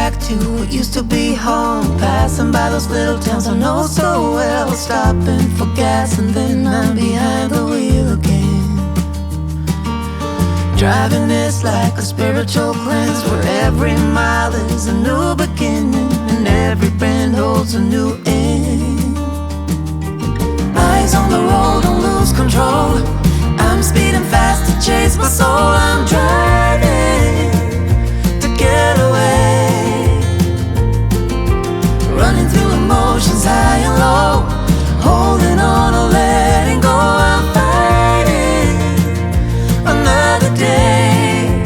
back to what used to be home, passing by those little towns I know so well, stopping for gas and then I'm behind the wheel again. Driving this like a spiritual cleanse, where every mile is a new beginning and every bend holds a new end. Eyes on the road, don't lose control. I'm speeding fast to chase my soul. I'm driving to get away, running through emotions high and low, holding on or letting go. I'm fighting another day.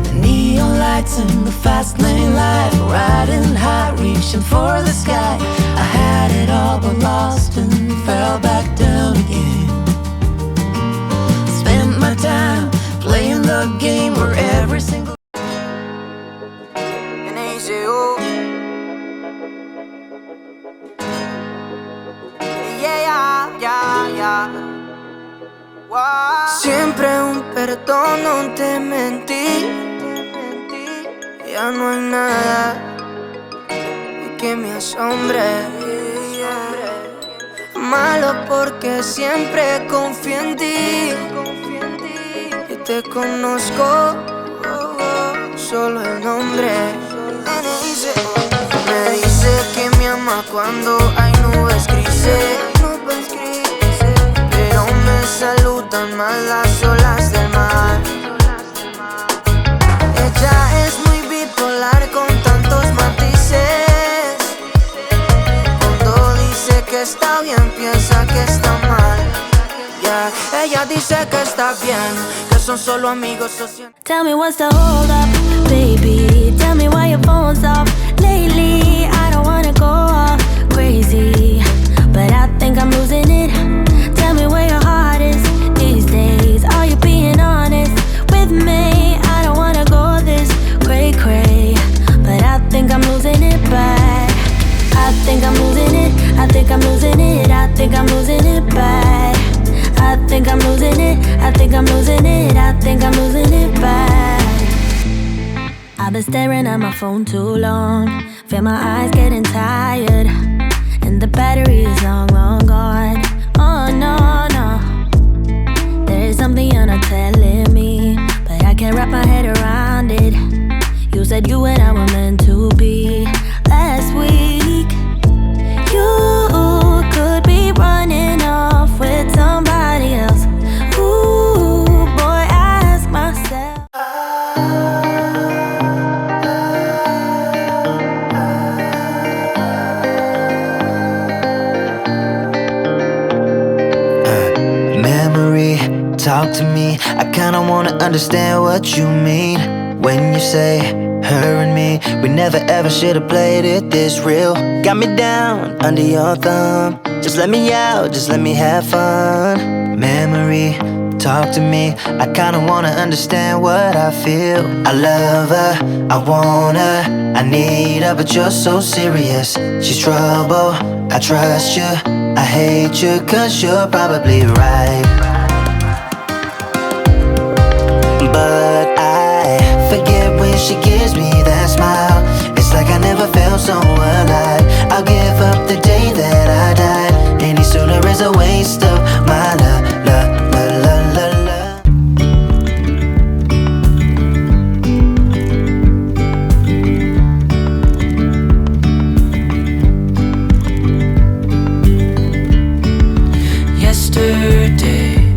The neon lights in the fast lane life, riding high, reaching for the sky. I had it all but lost and fell back down again. Spent my time playing the game where every single Siempre un perdón, no te mentí. Ya no hay nada que me asombre. Malo porque siempre confié en ti y te conozco solo el nombre. Me dice que me ama cuando hay nubes grises, pero me saludan más las olas del mar. Ella es muy bipolar con tantos matices. Cuando dice que está bien, piensa que está mal. Yeah. Ella dice que está bien, que son solo amigos sociales. Tell me what's the hold up, baby. Tell me why your phone's off lately. I don't wanna go off crazy, but I think I'm losing it. Tell me where your heart is these days. Are you being honest with me? I don't wanna go this cray-cray, but I think I'm losing it bad. I think I'm losing it, I think I'm losing it, I think I'm losing it bad. I think I'm losing it, I think I'm losing it, I think I'm losing it bad. I've been staring at my phone too long, feel my eyes getting tired, and the battery is long, long gone. Oh no, no, there is something you're not telling me, but I can't wrap my head around it. You said you and I were meant to be last week. You could be running off with somebody else. Ooh, boy, I ask myself. Memory, talk to me. I kinda wanna understand what you mean when you say her and me. We never ever should've played it this real. Got me down under your thumb. Just let me out, just let me have fun. Memory, talk to me. I kinda wanna understand what I feel. I love her, I want her, I need her, but you're so serious. She's trouble, I trust you, I hate you, cause you're probably right. But I forget when she gives me that smile. It's like I never felt so alive. I'll give up the day that I died. Any sooner is a waste of my love, love, love, love, love, love. Yesterday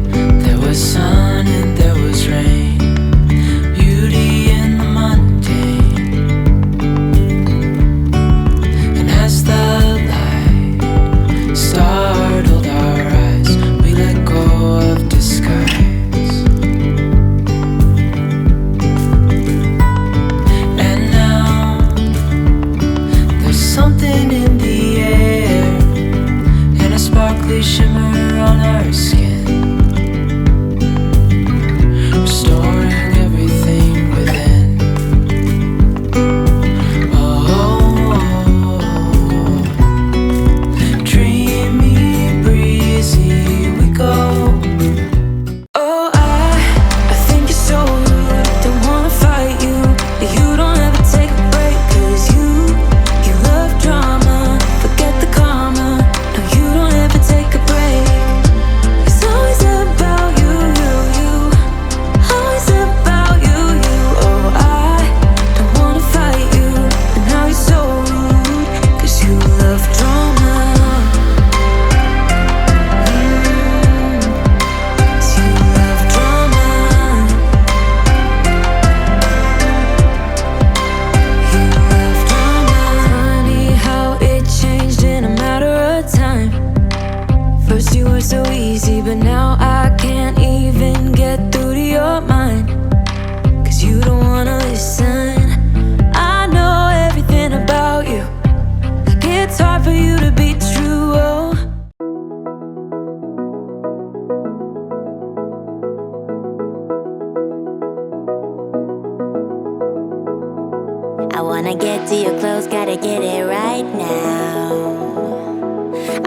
I wanna get to your clothes, gotta get it right now.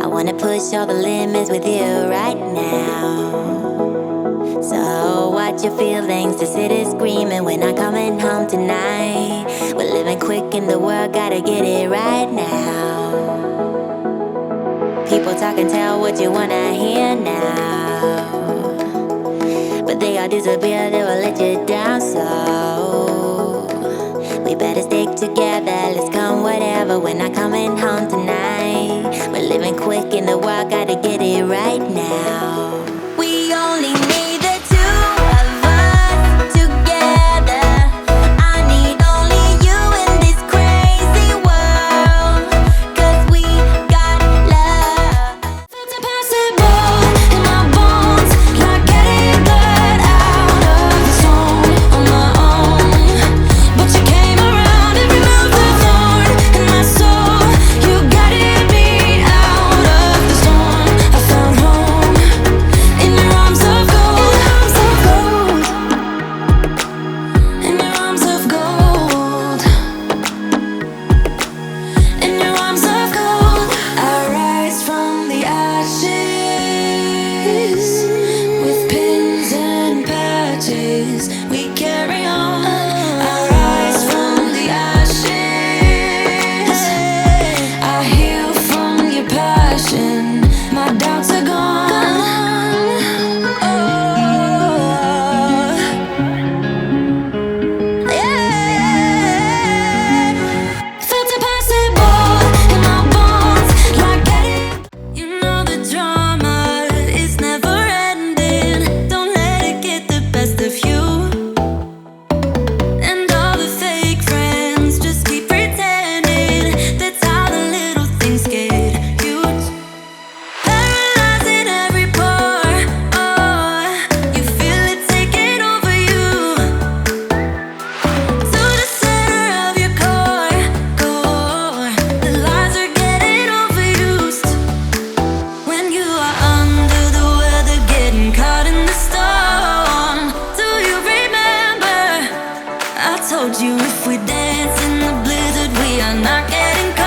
I wanna push all the limits with you right now. So watch your feelings, the city's screaming, we're not coming home tonight. We're living quick in the world, gotta get it right now. People talk and tell what you wanna hear now, but they all disappear, they will let you down. So we better stick together, let's come whatever. We're not coming home tonight. We're living quick in the world, gotta get it right now. We only need the two of us together. I need only you in this crazy world, 'cause we got love. Felt impossible in my bones, like getting blood out of the stone on my own. But you came around and removed the thorn in my soul. You guided me out of the storm. I found home in your arms of gold, in your arms of gold, in your arms of gold. I rise from the ashes with pins and patches. We carry on. I rise from the ashes. I heal from your passion. My doubts are gone. Oh, yeah. Felt impossible in my bones, like getting. You know the drama is never ending. Don't let it get the best of you. And all the fake friends just keep pretending. That's how the little things get huge. Paralyzing every pore. Oh, you feel it taking over you. To the center of your core. The lies are getting overused. When you are under the weather, getting caught in the storm. Do you remember? I told you if we dance in the blizzard, we are not getting caught.